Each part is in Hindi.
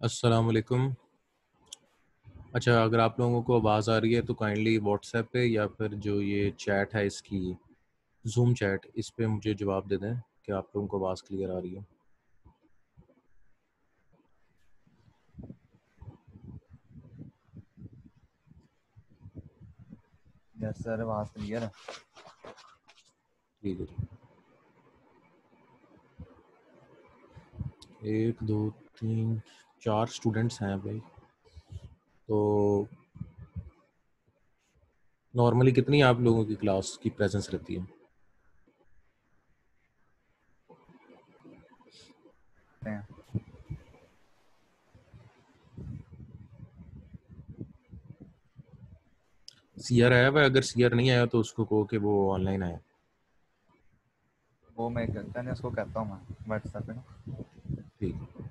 अस्सलाम वालेकुम। अच्छा, अगर आप लोगों को आवाज़ आ रही है तो काइंडली व्हाट्सएप पे या फिर जो ये चैट है इसकी जूम चैट, इस पे मुझे जवाब दे दें कि आप लोगों को आवाज़ क्लियर आ रही है। यस सर, आवाज क्लियर है। ठीक है। 1 2 3 4 स्टूडेंट्स हैं भाई। तो नॉर्मली कितनी आप लोगों की क्लास की प्रेजेंस रहती है? हैं। सीआर आया हुआ है? अगर सीआर नहीं आया तो उसको कहो कि वो ऑनलाइन आया। वो मैं करता नहीं, उसको करता हूँ मैं व्हाट्सएप पे ना। ठीक है।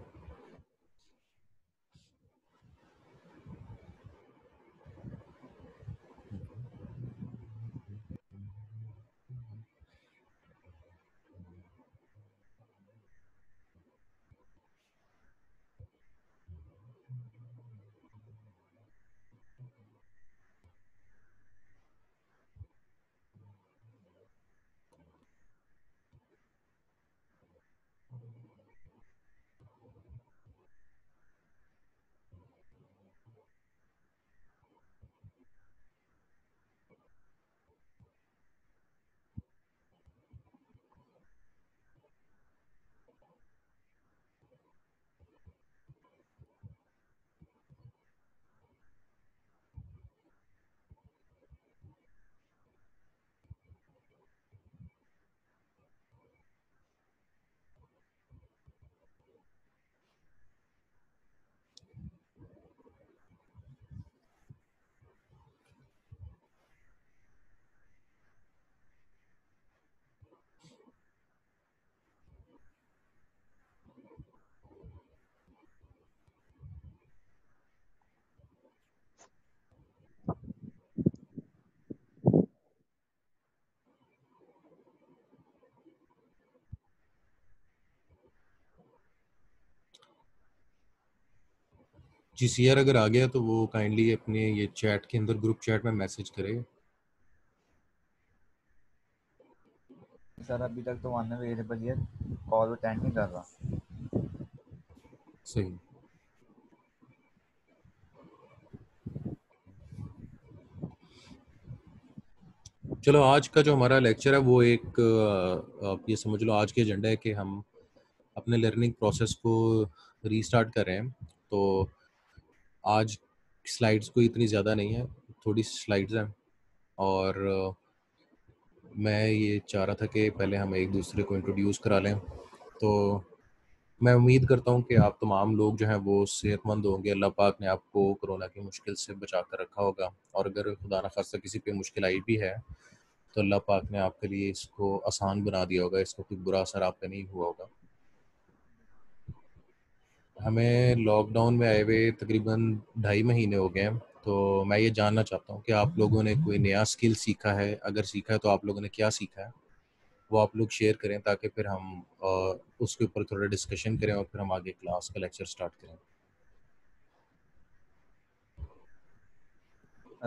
जी, सीआर अगर आ गया तो वो काइंडली अपने ये चैट के अंदर ग्रुप चैट में मैसेज करे। सर अभी तक तो अनअवेलेबल है, कॉल अटेंड नहीं कर रहा। सही। चलो, आज का जो हमारा लेक्चर है वो एक आप ये समझ लो आज की एजेंडा है कि हम अपने लर्निंग प्रोसेस को रीस्टार्ट कर रहे हैं। तो आज स्लाइड्स कोई इतनी ज़्यादा नहीं है, थोड़ी स्लाइड्स हैं। और मैं ये चाह रहा था कि पहले हम एक दूसरे को इंट्रोड्यूस करा लें। तो मैं उम्मीद करता हूँ कि आप तमाम लोग जो हैं वो सेहतमंद होंगे। अल्लाह पाक ने आपको कोरोना की मुश्किल से बचा कर रखा होगा, और अगर खुदा न खास्ता किसी पे मुश्किल आई भी है तो अल्लाह पाक ने आपके लिए इसको आसान बना दिया होगा, इसका कोई बुरा असर आप पे नहीं हुआ होगा। हमें लॉकडाउन में आए हुए तकरीबन 2.5 महीने हो गए हैं। तो मैं ये जानना चाहता हूँ कि आप लोगों ने कोई नया स्किल सीखा है? अगर सीखा है तो आप लोगों ने क्या सीखा है, वो आप लोग शेयर करें ताकि फिर हम उसके ऊपर थोड़ा डिस्कशन करें और फिर हम आगे क्लास का लेक्चर स्टार्ट करें।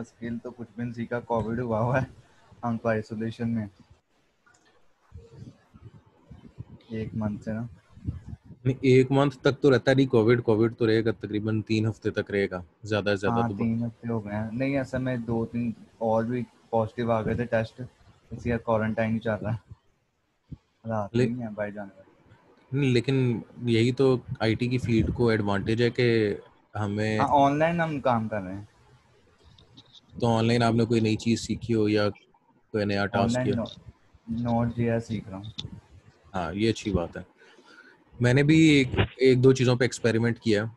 स्किल तो कुछ भी नहीं सीखा, कोविड हुआ है, हम तो आइसोलेशन में 1 मंथ से ना। नहीं, 1 मंथ तक तो रहता नहीं। कोविड कोविड तो रहेगा, तकरीबन 3 हफ्ते तक रहेगा, ज़्यादा से ज़्यादा हाँ, तो। 3 हफ्ते हो गए हैं। नहीं, ऐसा में 2-3 और भी पॉजिटिव आ गए थे टेस्ट, इसलिए क्वारंटाइन ही चल रहा है, रात ले, नहीं है भाई जाने वाली। नहीं, लेकिन यही तो आईटी की फील्ड को एडवांटेज है कि हमें। हाँ, ऑनलाइन हम काम कर रहे हैं। तो ऑनलाइन आपने कोई नई चीज़ सीखी हो या कोई नया टास्क किया? ऑनलाइन नोट जे सीख रहा हूँ। हाँ, ये अच्छी बात है। मैंने भी एक दो चीज़ों पे एक्सपेरिमेंट किया।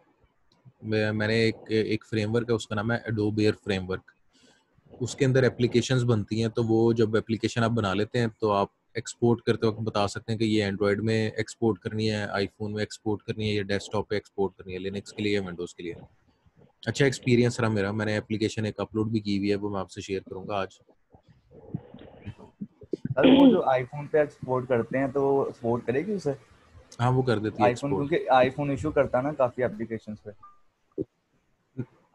मैंने एक एक फ्रेमवर्क है, उसका नाम है एडोब एयर फ्रेमवर्क। उसके अंदर एप्लीकेशंस बनती हैं, तो वो जब एप्लीकेशन आप बना लेते हैं तो आप एक्सपोर्ट करते वक्त बता सकते हैं कि ये एंड्रॉयड में एक्सपोर्ट करनी है, आईफोन में एक्सपोर्ट करनी है, या डेस्कटॉप पे एक्सपोर्ट करनी है, लिनक्स के लिए या विंडोज़ के लिए। अच्छा एक्सपीरियंस रहा मेरा। मैंने एप्लीकेशन एक अपलोड भी की हुई है, वो मैं आपसे शेयर करूंगा आज। अरे वो जो आईफोन पे एक्सपोर्ट करते हैं तो वो सपोर्ट करेगी उसे? हाँ, वो कर देती है आईफोन, एक्सपोर्ट। क्योंकि आईफोन इशू करता है ना काफी एप्लीकेशंस पे।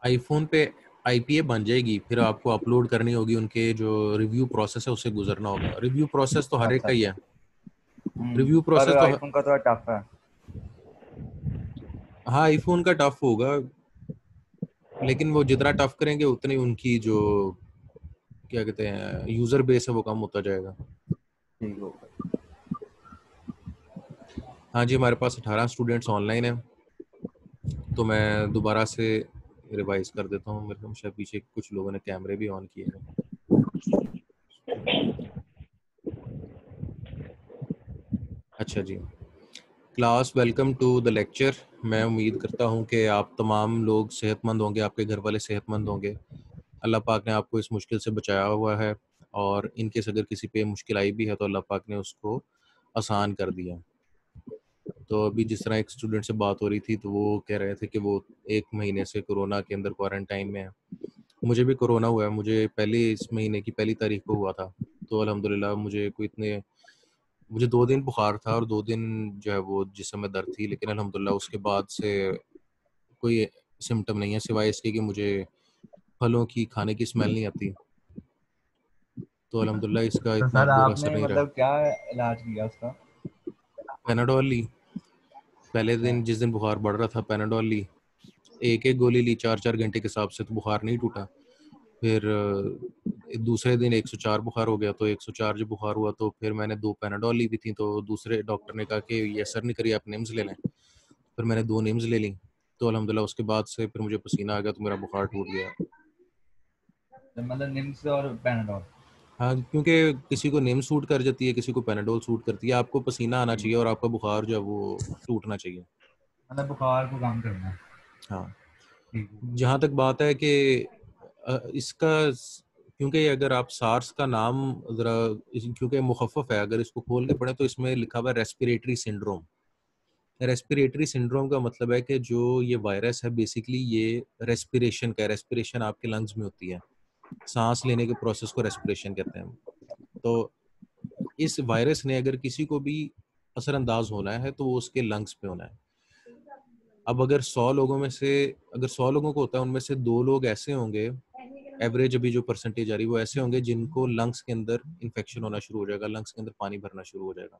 आईफोन पे आईपीए बन जाएगी, फिर आपको अपलोड करनी होगी, उनके जो रिव्यू प्रोसेस है उससे गुजरना होगा। रिव्यू प्रोसेस तो हर एक अच्छा का ही अच्छा। है। रिव्यू पर प्रोसेस तो आईफोन का थोड़ा टफ है। हाँ, आईफोन का टफ होगा, लेकिन वो जितना टफ करेंगे उतनी उनकी जो क्या कहते हैं यूजर बेस है वो कम होता जाएगा। ठीक होगा। हाँ जी, हमारे पास 18 स्टूडेंट्स ऑनलाइन हैं, तो मैं दोबारा से रिवाइज कर देता हूँ। मेरे को शायद पीछे कुछ लोगों ने कैमरे भी ऑन किए हैं। अच्छा जी, class welcome to the lecture. मैं उम्मीद करता हूँ कि आप तमाम लोग सेहतमंद होंगे, आपके घर वाले सेहतमंद होंगे। अल्लाह पाक ने आपको इस मुश्किल से बचाया हुआ है, और इनकेस अगर किसी पे मुश्किल आई भी है तो अल्लाह पाक ने उसको आसान कर दिया। तो अभी जिस तरह एक स्टूडेंट से बात हो रही थी, तो वो कह रहे थे कि वो 1 महीने से कोरोना के अंदर क्वारंटाइन में है। मुझे भी कोरोना हुआ है, मुझे पहले इस महीने की पहली तारीख को हुआ था। तो अल्हम्दुलिल्लाह मुझे 2 दिन बुखार था और 2 दिन जो है वो जिस्म में दर्द थी, लेकिन अल्हम्दुलिल्लाह उसके बाद से कोई सिम्टम नहीं है, सिवाय इसके कि मुझे फलों की खाने की स्मेल नहीं आती। तो अल्हम्दुलिल्लाह इसका तो इतना सर बुरा असर आपने नहीं रहा। मतलब क्या इलाज किया उसका? पैनाडोल ली। पहले अच्छा। दिन जिस दिन बुखार बढ़ रहा था पैनाडोल ली, एक एक गोली ली 4-4 घंटे के हिसाब से, तो बुखार नहीं टूटा। फिर दूसरे दिन 104 बुखार हो गया, तो 104 जब बुखार हुआ तो फिर मैंने 2 पैनाडोल ली भी थी, तो दूसरे डॉक्टर ने कहा कि ये असर नहीं करिए, आप निम्स ले लें। फिर मैंने 2 निम्स ले ली, तो अल्हम्दुलिल्लाह उसके बाद से फिर मुझे पसीना आ गया, तो मेरा बुखार टूट गया। तो मतलब निम्स और पैनाडोल। हाँ, क्योंकि किसी को निम्स सूट कर जाती है, किसी को पैनाडोल सूट करती है। आपको पसीना आना ठीक चाहिए और है। आपका बुखार जो है वो टूटना चाहिए। मतलब बुखार को काम करना है। हाँ। ठीक है। जहाँ तक बात है कि इसका क्योंकि अगर आप सार्स का नाम ज़रा क्योंकि मुखफ़्फ़ है, अगर इसको खोल के पढ़ें तो इसमें लिखा हुआ है रेस्पिरेटरी सिंड्रोम। रेस्पिरेटरी सिंड्रोम का मतलब है कि जो ये वायरस है बेसिकली ये रेस्पिरेशन का है। रेस्पिरेशन आपके लंग्स में होती है, सांस लेने के प्रोसेस को रेस्पिरेशन कहते हैं। तो इस वायरस ने अगर किसी को भी असरअंदाज होना है तो वो उसके लंग्स पे होना है। अब अगर 100 लोगों में से अगर 100 लोगों को होता है, उनमें से 2 लोग ऐसे होंगे, एवरेज अभी जो परसेंटेज आ रही है वो ऐसे होंगे जिनको लंग्स के अंदर इन्फेक्शन होना शुरू हो जाएगा, लंग्स के अंदर पानी भरना शुरू हो जाएगा।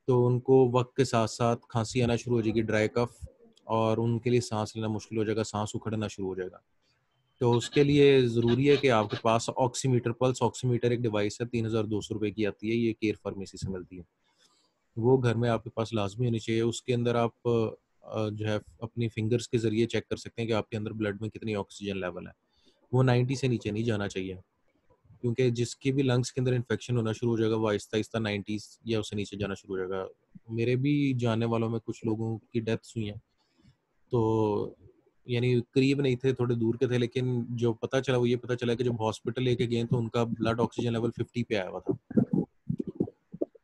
तो उनको वक्त के साथ साथ खांसी आना शुरू हो जाएगी, ड्राई कफ, और उनके लिए सांस लेना मुश्किल हो जाएगा, सांस उखड़ना शुरू हो जाएगा। तो उसके लिए ज़रूरी है कि आपके पास ऑक्सीमीटर, पल्स ऑक्सीमीटर एक डिवाइस है, 3,200 रुपये की आती है, ये केयर फार्मेसी से मिलती है। वो घर में आपके पास लाजमी होनी चाहिए। उसके अंदर आप जो है अपनी फिंगर्स के ज़रिए चेक कर सकते हैं कि आपके अंदर ब्लड में कितनी ऑक्सीजन लेवल है। वो 90 से नीचे नहीं जाना चाहिए, क्योंकि जिसकी भी लंग्स के अंदर इन्फेक्शन होना शुरू हो जाएगा वो आहिस्ता-आहिस्ता 90 या उससे नीचे जाना शुरू हो जाएगा। मेरे भी जानने वालों में कुछ लोगों की डेथ्स हुई हैं। तो यानी करीब नहीं थे, थोड़े दूर के थे, लेकिन जो पता चला वो ये पता चला कि जब हॉस्पिटल लेके गए तो उनका ब्लड ऑक्सीजन लेवल 50 पे आया हुआ था।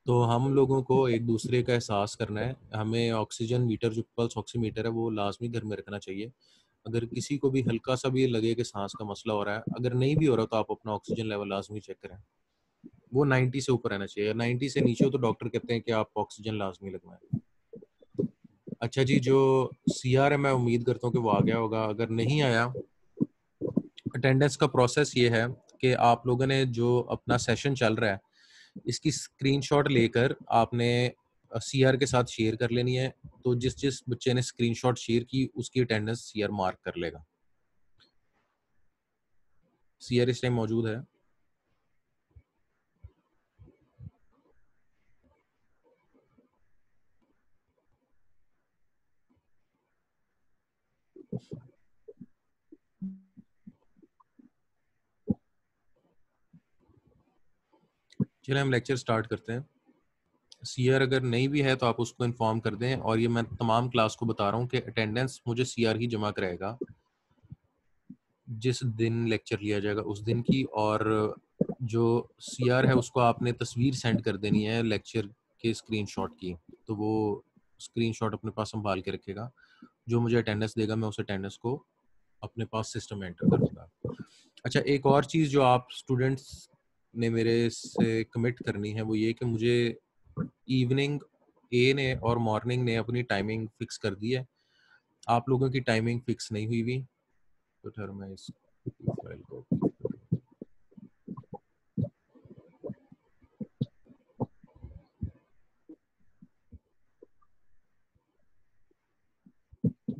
तो हम लोगों को एक दूसरे का एहसास करना है। हमें ऑक्सीजन मीटर, जो पल्स ऑक्सीमीटर है, वो लाजमी घर में रखना चाहिए। अगर किसी को भी हल्का सा भी लगे कि सांस का मसला हो रहा है, अगर नहीं भी हो रहा तो आप अपना ऑक्सीजन लेवल लाजमी चेक करें। वो 90 से ऊपर रहना चाहिए। 90 से नीचे हो तो डॉक्टर कहते हैं कि आप ऑक्सीजन लाजमी लगवाएं। अच्छा जी, जो सीआर है मैं उम्मीद करता हूँ कि वो आ गया होगा। अगर नहीं आया, अटेंडेंस का प्रोसेस ये है कि आप लोगों ने जो अपना सेशन चल रहा है इसकी स्क्रीनशॉट लेकर आपने सीआर के साथ शेयर कर लेनी है। तो जिस जिस बच्चे ने स्क्रीनशॉट शेयर की उसकी अटेंडेंस सीआर मार्क कर लेगा। सीआर इस टाइम मौजूद है? चलिए हम लेक्चर स्टार्ट करते हैं। सीआर अगर नहीं भी है तो आप उसको इन्फॉर्म कर दें, और ये मैं तमाम क्लास को बता रहा हूँ कि अटेंडेंस मुझे सीआर ही जमा कराएगा जिस दिन लेक्चर लिया जाएगा उस दिन की, और जो सीआर है उसको आपने तस्वीर सेंड कर देनी है लेक्चर के स्क्रीनशॉट की, तो वो स्क्रीनशॉट अपने पास संभाल के रखेगा। जो मुझे अटेंडेंस देगा मैं उस अटेंडेंस को अपने पास सिस्टम में एंटर कर दूंगा। अच्छा, एक और चीज़ जो आप स्टूडेंट्स ने मेरे से कमिट करनी है वो ये कि मुझे इवनिंग ए ने और मॉर्निंग ने अपनी टाइमिंग फिक्स कर दी है, आप लोगों की टाइमिंग फिक्स नहीं हुई हुई। तो फिर मैं इस फाइल को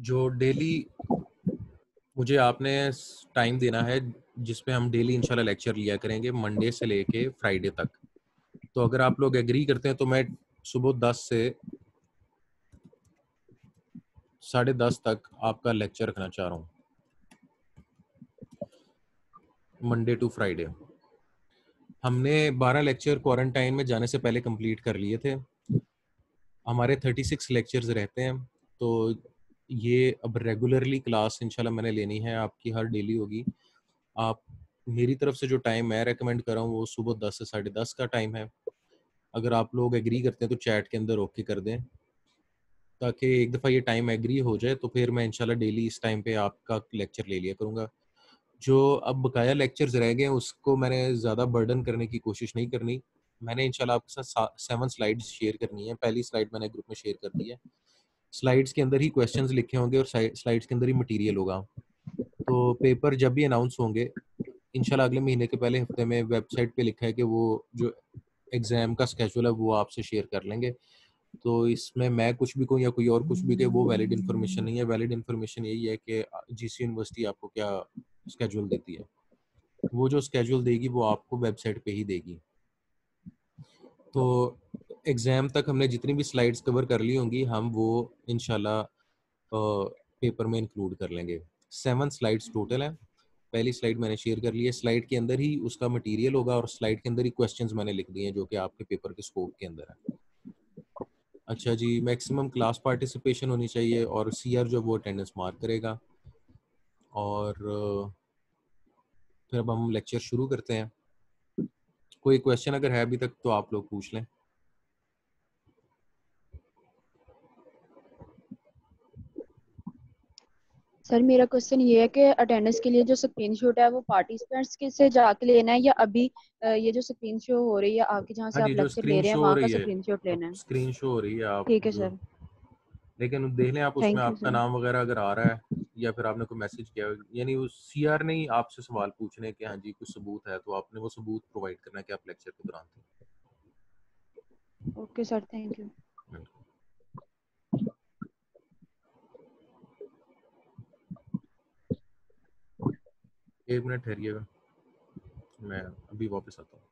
जो डेली मुझे आपने टाइम देना है जिसपे हम डेली इंशाल्लाह लेक्चर लिया करेंगे मंडे से लेके फ्राइडे तक। तो अगर आप लोग एग्री करते हैं तो मैं सुबह 10 से 10:30 तक आपका लेक्चर रखना चाह रहा हूँ, मंडे टू फ्राइडे। हमने 12 लेक्चर क्वारंटाइन में जाने से पहले कंप्लीट कर लिए थे। हमारे 36 लेक्चर्स रहते हैं, तो ये अब रेगुलरली क्लास इंशाल्लाह मैंने लेनी है, आपकी हर डेली होगी। आप मेरी तरफ से जो टाइम मैं रेकमेंड कर रहा हूँ वो सुबह 10 से 10:30 का टाइम है। अगर आप लोग एग्री करते हैं तो चैट के अंदर ओके कर दें, ताकि एक दफ़ा ये टाइम एग्री हो जाए तो फिर मैं इंशाल्लाह डेली इस टाइम पे आपका लेक्चर ले लिया करूँगा। जो अब बकाया लेक्चर्स रह गए हैं उसको मैंने ज़्यादा बर्डन करने की कोशिश नहीं करनी। मैंने इंशाल्लाह आपके साथ 7 स्लाइड्स शेयर करनी है। पहली स्लाइड मैंने ग्रुप में शेयर कर दी है। स्लाइड्स के अंदर ही क्वेश्चंस लिखे होंगे और स्लाइड्स के अंदर ही मटेरियल होगा। तो पेपर जब भी अनाउंस होंगे इंशाल्लाह अगले महीने के पहले हफ्ते में वेबसाइट पे लिखा है कि वो जो एग्ज़ाम का स्केड्यूल है वो आपसे शेयर कर लेंगे। तो इसमें मैं कुछ भी कहूँ या कोई और कुछ भी कहे वो वैलिड इन्फॉर्मेशन नहीं है। वैलिड इन्फॉर्मेशन यही है कि जीसी यूनिवर्सिटी आपको क्या स्केड्यूल देती है। वो जो स्केड्यूल देगी वो आपको वेबसाइट पे ही देगी। तो एग्ज़ाम तक हमने जितनी भी स्लाइड्स कवर कर ली होंगी हम वो इंशाल्लाह पेपर में इंक्लूड कर लेंगे। 7 स्लाइड्स टोटल हैं। पहली स्लाइड मैंने शेयर कर ली है। स्लाइड के अंदर ही उसका मटेरियल होगा और स्लाइड के अंदर ही क्वेश्चंस मैंने लिख दिए हैं जो कि आपके पेपर के स्कोप के अंदर है। अच्छा जी, मैक्सिमम क्लास पार्टिसिपेशन होनी चाहिए और सीआर जो वो अटेंडेंस मार्क करेगा। और फिर अब हम लेक्चर शुरू करते हैं। कोई क्वेश्चन अगर है अभी तक तो आप लोग पूछ लें। सर मेरा क्वेश्चन ये है कि अटेंडेंस के लिए जो स्क्रीनशॉट है वो पार्टिसिपेंट्स के से जाके लेना है या अभी ये जो स्क्रीन शो हो रही है आपके जहाँ हाँ से जी, आप जो लेक्चर ले स्क्रीन रहे हैं शो हो वहाँ का रही है, स्क्रीनशॉट अब लेना है। स्क्रीन शो हो रही है आप, ठीक है सर। लेकिन देख लें आप उसमें थैंक यू आपका सर। नाम वगैरह अगर आ रहा है या फिर आपने कोई मैसेज किया हो, यानी वो सीआर नहीं आपसे सवाल पूछने कि हाँ जी कुछ सबूत है, तो आपने वो सबूत प्रोवाइड करना है कि आप लेक्चर के दौरान ओके सर, थैंक यू। थे। 1 मिनट ठहरिएगा, मैं अभी वापस आता हूँ।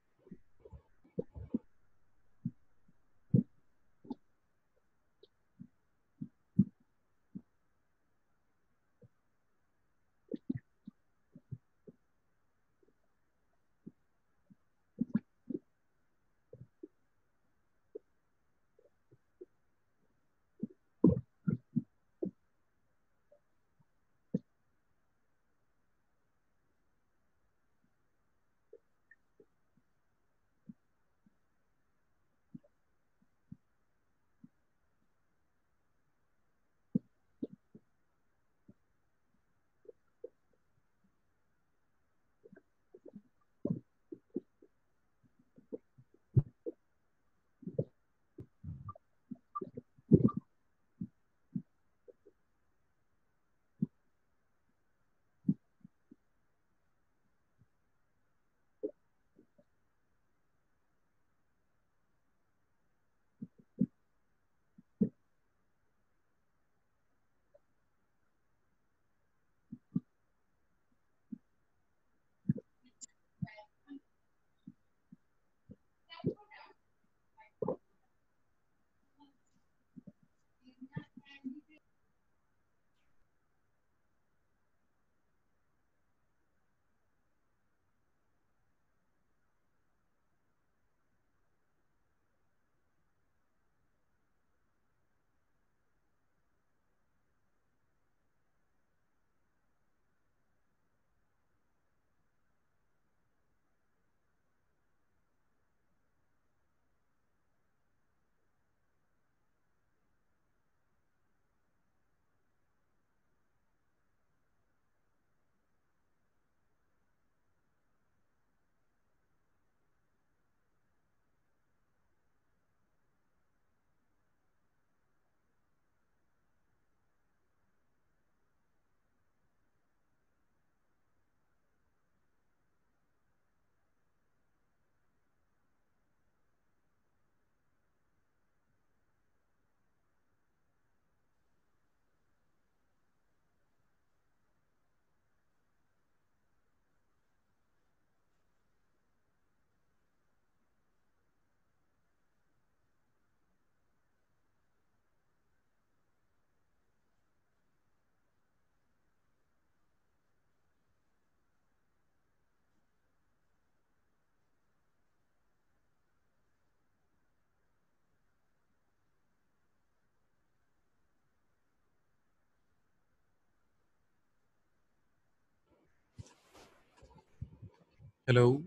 हेलो,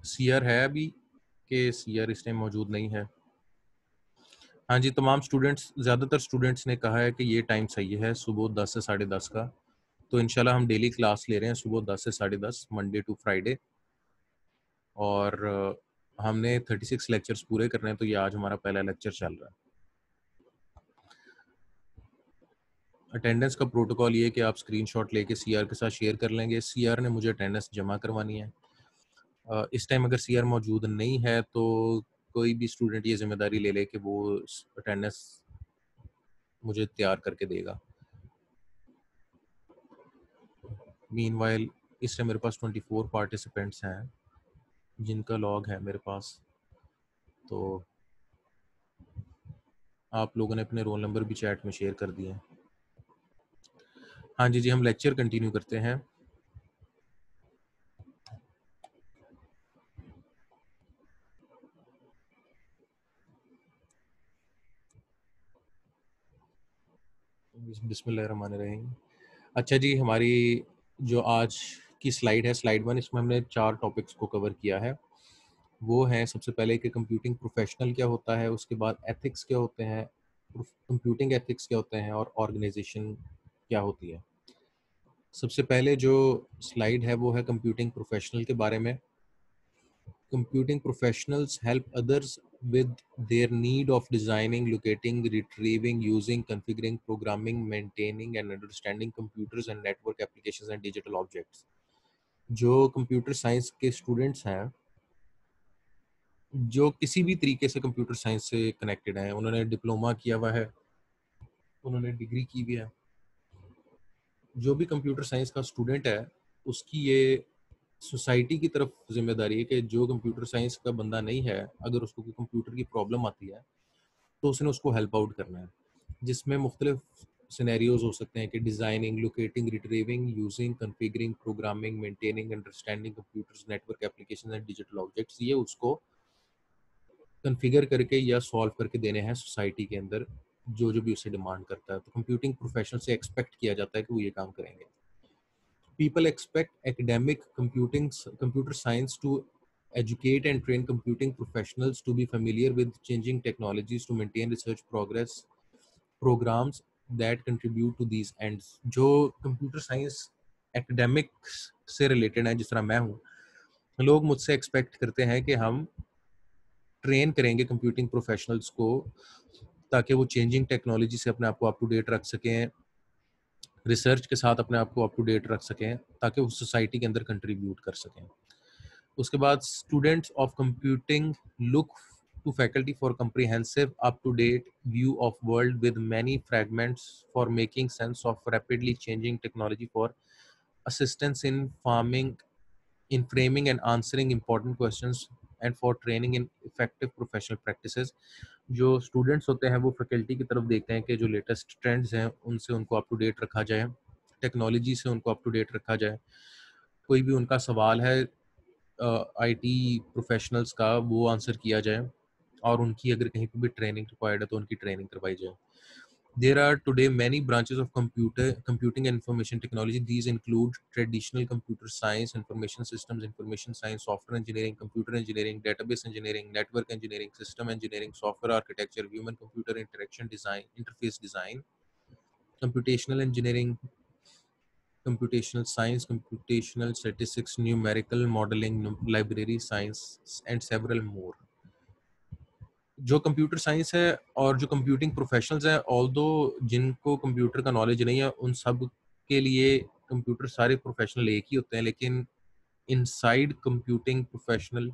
सीआर है अभी कि सीआर इस टाइम मौजूद नहीं है? हाँ जी, तमाम स्टूडेंट्स, ज़्यादातर स्टूडेंट्स ने कहा है कि ये टाइम सही है सुबह 10 से 10:30 का। तो इंशाल्लाह हम डेली क्लास ले रहे हैं सुबह 10 से 10:30 मंडे टू फ्राइडे, और हमने 36 लेक्चर्स पूरे करने हैं, तो ये आज हमारा पहला लेक्चर चल रहा है। अटेंडेंस का प्रोटोकॉल ये है कि आप स्क्रीनशॉट लेके सीआर के साथ शेयर कर लेंगे। सीआर ने मुझे अटेंडेंस जमा करवानी है। इस टाइम अगर सीआर मौजूद नहीं है तो कोई भी स्टूडेंट ये जिम्मेदारी ले ले कि वो अटेंडेंस मुझे तैयार करके देगा। मीनवाइल इस टाइम मेरे पास 24 पार्टिसिपेंट्स हैं जिनका लॉग है मेरे पास, तो आप लोगों ने अपने रोल नंबर भी चैट में शेयर कर दिए हैं। हाँ जी, हम लेक्चर कंटिन्यू करते हैं। बिस्मिल्लाहिर्रहमानिर्रहीम। अच्छा जी, हमारी जो आज की स्लाइड है, स्लाइड 1, इसमें हमने 4 टॉपिक्स को कवर किया है। वो है सबसे पहले कि कंप्यूटिंग प्रोफेशनल क्या होता है, उसके बाद एथिक्स क्या होते हैं, कंप्यूटिंग एथिक्स क्या होते हैं, और ऑर्गेनाइजेशन क्या होती है। सबसे पहले जो स्लाइड है वो है कंप्यूटिंग प्रोफेशनल के बारे में। Computing professionals help others with their need of designing, locating, retrieving, using, configuring, programming, maintaining and understanding computers and network applications and digital objects. जो कंप्यूटर साइंस के स्टूडेंट्स हैं, जो किसी भी तरीके से कंप्यूटर साइंस से कनेक्टेड हैं, उन्होंने डिप्लोमा किया हुआ है, उन्होंने डिग्री की भी है, जो भी कंप्यूटर साइंस का स्टूडेंट है उसकी ये सोसाइटी की तरफ जिम्मेदारी है कि जो कंप्यूटर साइंस का बंदा नहीं है, अगर उसको कोई कंप्यूटर की प्रॉब्लम आती है तो उसने उसको हेल्प आउट करना है, जिसमें मुख्तलिफ सिनेरियोज हो सकते हैं कि designing, locating, retrieving, using, configuring, programming, maintaining, understanding computers, network application and digital objects. ये उसको कन्फिगर करके या सॉल्व करके देने हैं सोसाइटी के अंदर, जो जो भी उसे डिमांड करता है। तो कंप्यूटिंग प्रोफेशनल से एक्सपेक्ट किया जाता है कि वो ये काम करेंगे। People expect academic computer science to educate and train computing professionals to be familiar with changing technologies to maintain research progress programs that contribute to these ends। जो कंप्यूटर साइंस एकेडमिक्स से रिलेटेड है, जिस तरह मैं हूँ, लोग मुझसे एक्सपेक्ट करते हैं कि हम ट्रेन करेंगे कंप्यूटिंग प्रोफेशनल्स को ताकि वो चेंजिंग टेक्नोलॉजी से अपने आप को अप टू डेट रख सकें, रिसर्च के साथ अपने आप को अप टू डेट रख सकें, ताकि वो सोसाइटी के अंदर कंट्रीब्यूट कर सकें। उसके बाद students of computing look to faculty for comprehensive up to date view of world with many fragments for making sense of rapidly changing technology, for assistance in farming, in framing and answering important questions, and for training in effective professional practices। जो स्टूडेंट्स होते हैं वो फैकल्टी की तरफ देखते हैं कि जो लेटेस्ट ट्रेंड्स हैं उनसे उनको अप टू डेट रखा जाए, टेक्नोलॉजी से उनको अप टू डेट रखा जाए। कोई भी उनका सवाल है आईटी प्रोफेशनल्स का, वो आंसर किया जाए, और उनकी अगर कहीं पे भी ट्रेनिंग रिक्वायर्ड है तो उनकी ट्रेनिंग करवाई जाए। There are today many branches of computing and information technology. These include traditional computer science, information systems, information science, software engineering, computer engineering, database engineering, network engineering, system engineering, software architecture, human computer interaction design, interface design, computational engineering, computational science, computational statistics, numerical modeling, library science and several more। जो कंप्यूटर साइंस है और जो कंप्यूटिंग प्रोफेशनल्स हैं, ऑल्दो जिनको कंप्यूटर का नॉलेज नहीं है उन सब के लिए कंप्यूटर सारे प्रोफेशनल एक ही होते हैं, लेकिन inside computing professional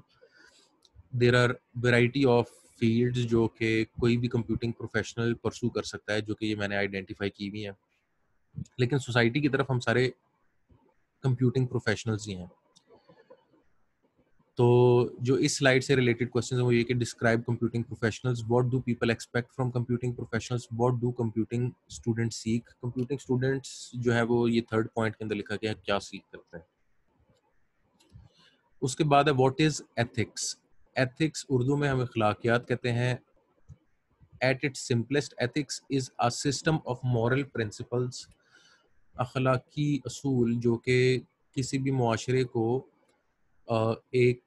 there are variety of fields जो कि कोई भी कंप्यूटिंग प्रोफेशनल परसू कर सकता है, जो कि ये मैंने आइडेंटिफाई की हुई हैं। लेकिन सोसाइटी की तरफ हम सारे कंप्यूटिंग प्रोफेशनल्स ही हैं। तो जो इस स्लाइड से रिलेटेड क्वेश्चन है वो ये कि describe computing professionals, what do people expect from computing professionals, what do computing students seek. Computing students जो है वो ये थर्ड पॉइंट के अंदर लिखा गया है, क्या सीख करते हैं। उसके बाद है what is ethics. Ethics Urdu में हम अखलाकियात कहते हैं। At its simplest, ethics is a system of moral principles, अखलाकी असूल जो कि किसी भी मुआशरे को एक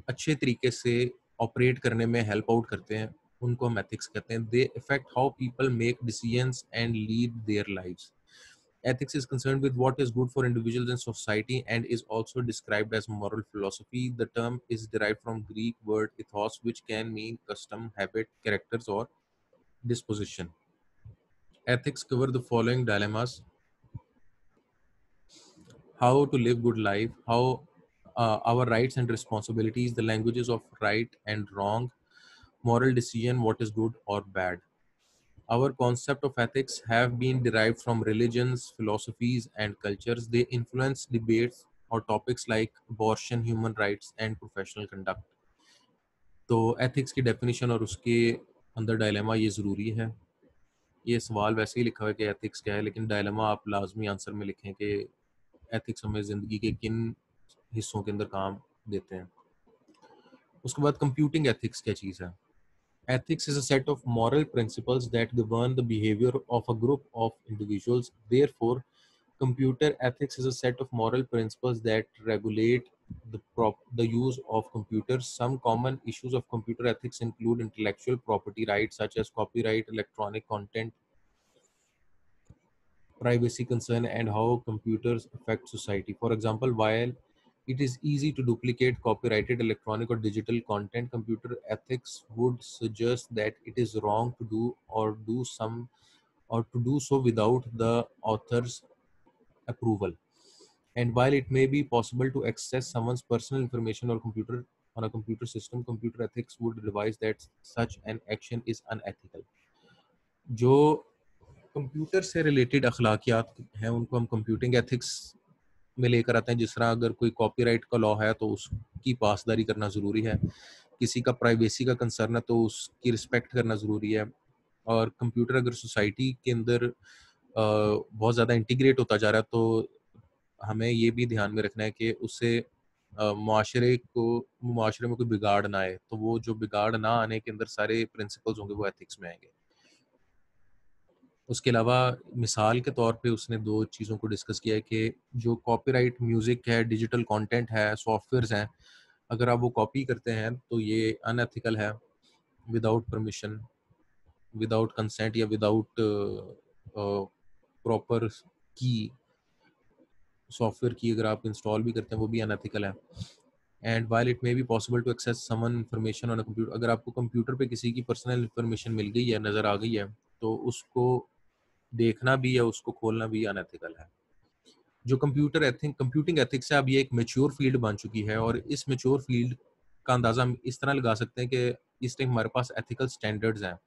अच्छे तरीके से ऑपरेट करने में हेल्प आउट करते हैं, उनको हम एथिक्स कहते हैं. They affect how people make decisions and lead their lives. Ethics is concerned with what is good for individuals and society and is also described as moral philosophy. The term is derived from Greek word ethos, which can mean custom, habit, characters, or disposition. Ethics cover the following dilemmas: how to live good life, how our rights and responsibilities, the languages of right and wrong, moral decision, what is good or bad. Our concept of ethics have been derived from religions, philosophies, and cultures. They influence debates or topics like abortion, human rights, and professional conduct. तो एथिक्स की डेफिनेशन और उसके अंदर डायलेमा ये ज़रूरी है. ये सवाल वैसे ही लिखा हुआ है कि एथिक्स क्या है, लेकिन डायलेमा आप लाजमी आंसर में लिखें कि एथिक्स हमें ज़िंदगी के किन हिस्सों के अंदर काम देते हैं. उसके बाद कंप्यूटिंग एथिक्स क्या चीज़ है. Ethics is a set of moral principles that govern the behavior of a group of individuals. Therefore, computer ethics is a set of moral principles that regulate the use of computers. Some common issues of computer ethics include intellectual property rights such as copyright, electronic content, privacy concern, and how computers affect society. For example, while it is easy to duplicate copyrighted electronic or digital content, computer ethics would suggest that it is wrong to do so without the author's approval. And while it may be possible to access someone's personal information or computer on a computer system, computer ethics would advise that such an action is unethical. जो कंप्यूटर से रिलेटेड अखलाकियात हैं उनको हम कंप्यूटिंग एथिक्स में लेकर आते हैं. जिस तरह अगर कोई कॉपीराइट का लॉ है तो उसकी पासदारी करना ज़रूरी है, किसी का प्राइवेसी का कंसर्न है तो उसकी रिस्पेक्ट करना ज़रूरी है. और कंप्यूटर अगर सोसाइटी के अंदर बहुत ज़्यादा इंटीग्रेट होता जा रहा है तो हमें ये भी ध्यान में रखना है कि उससे मुआशरे में कोई बिगाड़ ना आए. तो वो जो बिगाड़ ना आने के अंदर सारे प्रिंसिपल्स होंगे वो एथिक्स में आएंगे. उसके अलावा मिसाल के तौर पे उसने 2 चीज़ों को डिस्कस किया है कि जो कॉपीराइट म्यूज़िक है, डिजिटल कंटेंट है, सॉफ्टवेयर्स हैं, अगर आप वो कॉपी करते हैं तो ये अनएथिकल है. विदाउट परमिशन, विदाउट कंसेंट या विदाउट प्रॉपर की, सॉफ्टवेयर की अगर आप इंस्टॉल भी करते हैं वो भी अनएथिकल है. And while it may be possible to access someone information on a computer, अगर आपको कंप्यूटर पे किसी की पर्सनल इंफॉर्मेशन मिल गई है, नज़र आ गई है, तो उसको देखना भी या उसको खोलना भी अनएथिकल है. जो कंप्यूटिंग एथिक्स है अब ये एक मैच्योर फील्ड बन चुकी है और इस मैच्योर फील्ड का अंदाज़ा हम इस तरह लगा सकते हैं कि इस टाइम हमारे पास एथिकल स्टैंडर्ड्स हैं.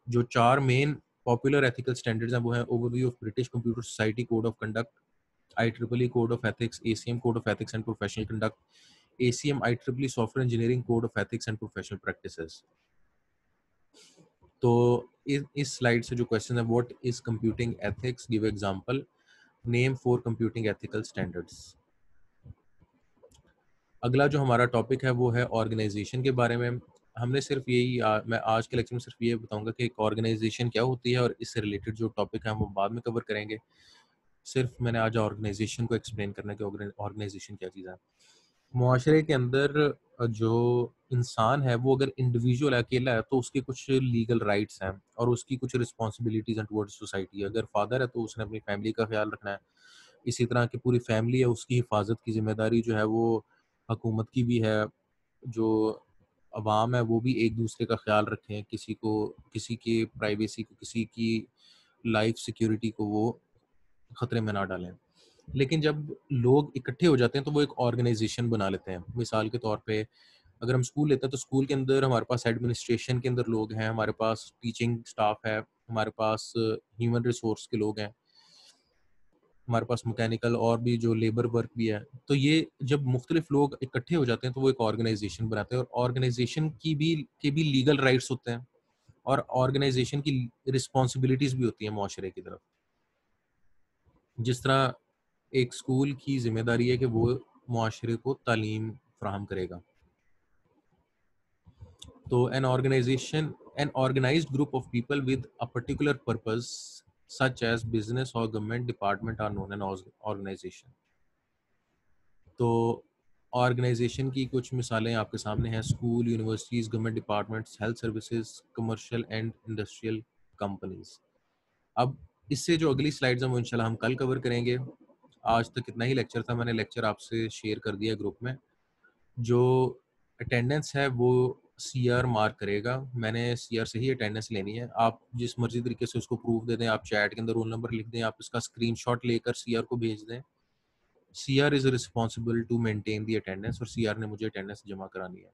जो 4 मेन पॉपुलर एथिकल स्टैंडर्ड्स हैं वो हैं overview of British computer society code of conduct, IEEE code of ethics, ACM code of ethics and professional conduct, ACM IEEE software engineering code of ethics and professional practices. तो इस स्लाइड से जो क्वेश्चन है, what is computing ethics, give example, name 4 computing ethical standards. अगला जो हमारा टॉपिक है वो है ऑर्गेनाइजेशन के बारे में. हमने सिर्फ मैं आज के लेक्चर में सिर्फ ये बताऊंगा कि एक ऑर्गेनाइजेशन क्या होती है और इससे रिलेटेड जो टॉपिक है हम वो बाद में कवर करेंगे. सिर्फ मैंने आज ऑर्गेनाइजेशन को एक्सप्लेन करना कि ऑर्गेनाइजेशन क्या चीज़ है. मुआशरे के अंदर जो इंसान है वो अगर इंडिविजुअल अकेला है तो उसके कुछ लीगल राइट्स हैं और उसकी कुछ रिस्पॉन्सिबिलिटीज़ हैं टुवर्ड्स सोसाइटी. अगर फादर है तो उसने अपनी फैमिली का ख्याल रखना है. इसी तरह की पूरी फैमिली है, उसकी हिफाजत की जिम्मेदारी जो है वो हुकूमत की भी है. जो अवाम है वो भी एक दूसरे का ख्याल रखें, किसी की प्राइवेसी को, किसी की लाइफ सिक्योरिटी को वो ख़तरे में ना डालें. लेकिन जब लोग इकट्ठे हो जाते हैं तो वो एक ऑर्गेनाइजेशन बना लेते हैं. मिसाल के तौर पे अगर हम स्कूल लेते हैं तो स्कूल के अंदर हमारे पास एडमिनिस्ट्रेशन के अंदर लोग हैं, हमारे पास टीचिंग स्टाफ है, हमारे पास ह्यूमन रिसोर्स के लोग हैं, हमारे पास मैकेनिकल और भी जो लेबर वर्क भी है. तो ये जब मुख्तलिफ लोग इकट्ठे हो जाते हैं तो वो एक ऑर्गेनाइजेशन बनाते हैं. और ऑर्गेनाइजेशन के भी लीगल राइट्स होते हैं और ऑर्गेनाइजेशन की रिस्पॉन्सिबिलिटीज़ भी होती हैं मुआशरे की तरफ. जिस तरह एक स्कूल की जिम्मेदारी है कि वो मुआशरे को तालीम फराहम करेगा. तो an organized group of people with a particular purpose such as business or government department are known as organization. तो ऑर्गेनाइजेशन की कुछ मिसालें आपके सामने हैं: school, universities, government departments, health services, commercial and industrial companies. अब इससे जो अगली स्लाइड्स हैं वो इंशाल्लाह हम कल कवर करेंगे। आज तक इतना ही लेक्चर था, मैंने लेक्चर आपसे शेयर कर दिया ग्रुप में। जो अटेंडेंस है वो सीआर मार्क करेगा, मैंने सीआर से ही अटेंडेंस लेनी है। आप जिस मर्जी तरीके से उसको प्रूफ दे दें, आप चैट के अंदर रोल नंबर लिख दें, आप इसका स्क्रीनशॉट लेकर सीआर को भेज दें। CR is responsible to maintain the attendance, और सीआर ने मुझे अटेंडेंस जमा करानी है।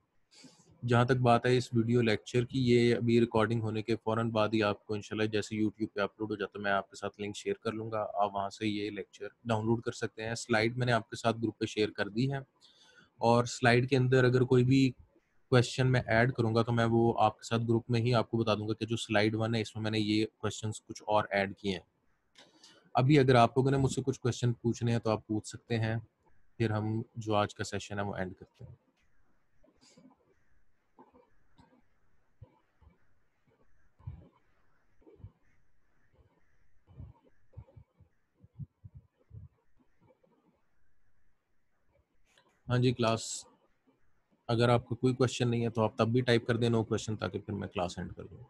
जहाँ तक बात है इस वीडियो लेक्चर की, ये अभी रिकॉर्डिंग होने के फ़ौरन बाद ही आपको इंशाल्लाह जैसे यूट्यूब पे अपलोड हो जाता है, मैं आपके साथ लिंक शेयर कर लूँगा, आप वहाँ से ये लेक्चर डाउनलोड कर सकते हैं। स्लाइड मैंने आपके साथ ग्रुप पे शेयर कर दी है, और स्लाइड के अंदर अगर कोई भी क्वेश्चन मैं ऐड करूँगा तो मैं वो आपके साथ ग्रुप में ही आपको बता दूँगा कि जो स्लाइड 1 है इसमें मैंने ये क्वेश्चंस कुछ और ऐड किए हैं। अभी अगर आप लोगों ने मुझसे कुछ क्वेश्चन पूछने हैं तो आप पूछ सकते हैं, फिर हम जो आज का सेशन है वो एंड करते हैं। हाँ जी क्लास, अगर आपको कोई क्वेश्चन नहीं है तो आप तब भी टाइप कर दें नो क्वेश्चन, ताकि फिर मैं क्लास एंड कर दूँ।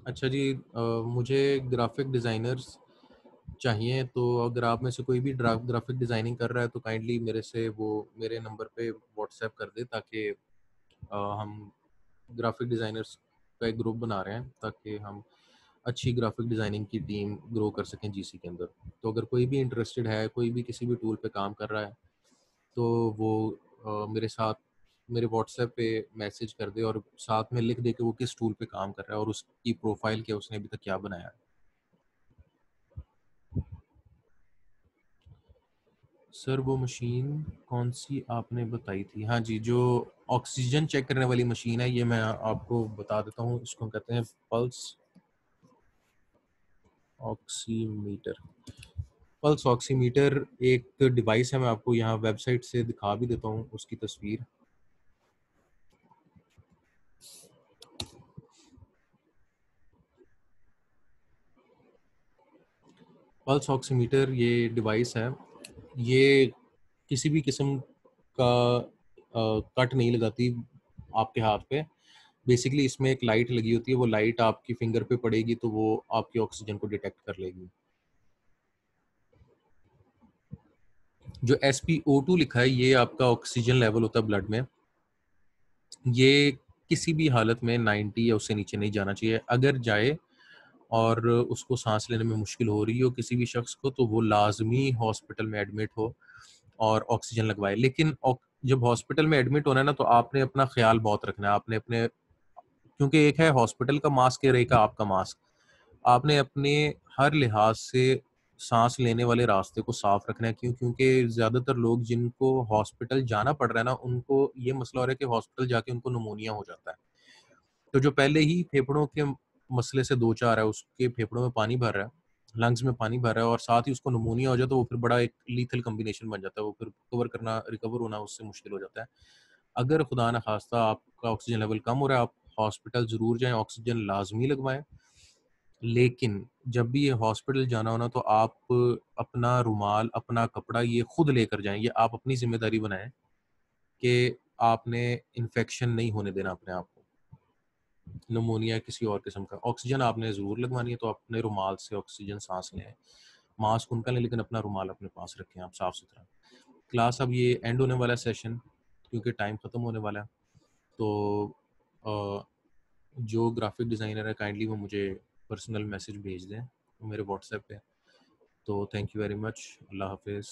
अच्छा जी, मुझे ग्राफिक डिज़ाइनर्स चाहिए, तो अगर आप में से कोई भी ग्राफिक डिज़ाइनिंग कर रहा है तो काइंडली मेरे से वो मेरे नंबर पे व्हाट्सएप कर दे, ताकि हम ग्राफिक डिज़ाइनर्स का एक ग्रुप बना रहे हैं ताकि हम अच्छी ग्राफिक डिज़ाइनिंग की टीम ग्रो कर सकें जीसी के अंदर। तो अगर कोई भी इंटरेस्टेड है, कोई भी किसी भी टूल पे काम कर रहा है, तो वो मेरे साथ मेरे व्हाट्सएप पे मैसेज कर दे और साथ में लिख दे कि वो किस टूल पे काम कर रहा है और उसकी प्रोफाइल क्या, उसने अभी तक क्या बनाया है। सर वो मशीन कौन सी आपने बताई थी? हाँ जी, जो ऑक्सीजन चेक करने वाली मशीन है, ये मैं आपको बता देता हूँ। इसको कहते हैं पल्स ऑक्सीमीटर। पल्स ऑक्सीमीटर एक डिवाइस है, मैं आपको यहाँ वेबसाइट से दिखा भी देता हूँ उसकी तस्वीर। पल्स ऑक्सीमीटर ये डिवाइस है, ये किसी भी किस्म का कट नहीं लगाती आपके हाथ पे। बेसिकली इसमें एक लाइट लगी होती है, वो लाइट आपकी फिंगर पे पड़ेगी तो वो आपकी ऑक्सीजन को डिटेक्ट कर लेगी। जो SpO2 लिखा है, ये आपका ऑक्सीजन लेवल होता है ब्लड में। ये किसी भी हालत में 90 या उससे नीचे नहीं जाना चाहिए। अगर जाए और उसको सांस लेने में मुश्किल हो रही हो किसी भी शख्स को, तो वो लाजमी हॉस्पिटल में एडमिट हो और ऑक्सीजन लगवाए। लेकिन जब हॉस्पिटल में एडमिट होना है ना, तो आपने अपना ख्याल बहुत रखना है। आपने अपने, क्योंकि एक है हॉस्पिटल का मास्क, एक है आपका मास्क। आपने अपने हर लिहाज से सांस लेने वाले रास्ते को साफ रखना है। क्यों? क्योंकि ज़्यादातर लोग जिनको हॉस्पिटल जाना पड़ रहा है ना, उनको ये मसला हो रहा है कि हॉस्पिटल जाके उनको निमोनिया हो जाता है। तो जो पहले ही फेफड़ों के मसले से दो चार है, उसके फेफड़ों में पानी भर रहा है, लंग्स में पानी भर रहा है, और साथ ही उसको निमोनिया हो जाए, तो वो फिर बड़ा एक लीथल कॉम्बिनेशन बन जाता है। वो फिर रिकवर होना उससे मुश्किल हो जाता है। अगर खुदा न खास्ता आपका ऑक्सीजन लेवल कम हो रहा है, आप हॉस्पिटल ज़रूर जाएँ, ऑक्सीजन लाज़मी लगवाएँ। लेकिन जब भी ये हॉस्पिटल जाना हो ना, तो आप अपना रुमाल, अपना कपड़ा ये खुद लेकर जाएँ। ये आप अपनी ज़िम्मेदारी बनाएँ कि आपने इन्फेक्शन नहीं होने देना अपने आप को, निमोनिया किसी और किस्म का। ऑक्सीजन आपने ज़रूर लगवानी है, तो अपने रुमाल से ऑक्सीजन सांस लें। मास्क उनका लें, लेकिन अपना रुमाल अपने पास रखें आप साफ़-सुथरा। क्लास अब ये एंड होने वाला है सेशन, क्योंकि टाइम ख़त्म होने वाला है। तो अ, जो ग्राफिक डिज़ाइनर है काइंडली वो मुझे पर्सनल मैसेज भेज दें मेरे व्हाट्सएप पे। तो थैंक यू वेरी मच। अल्लाह हाफ़िज़।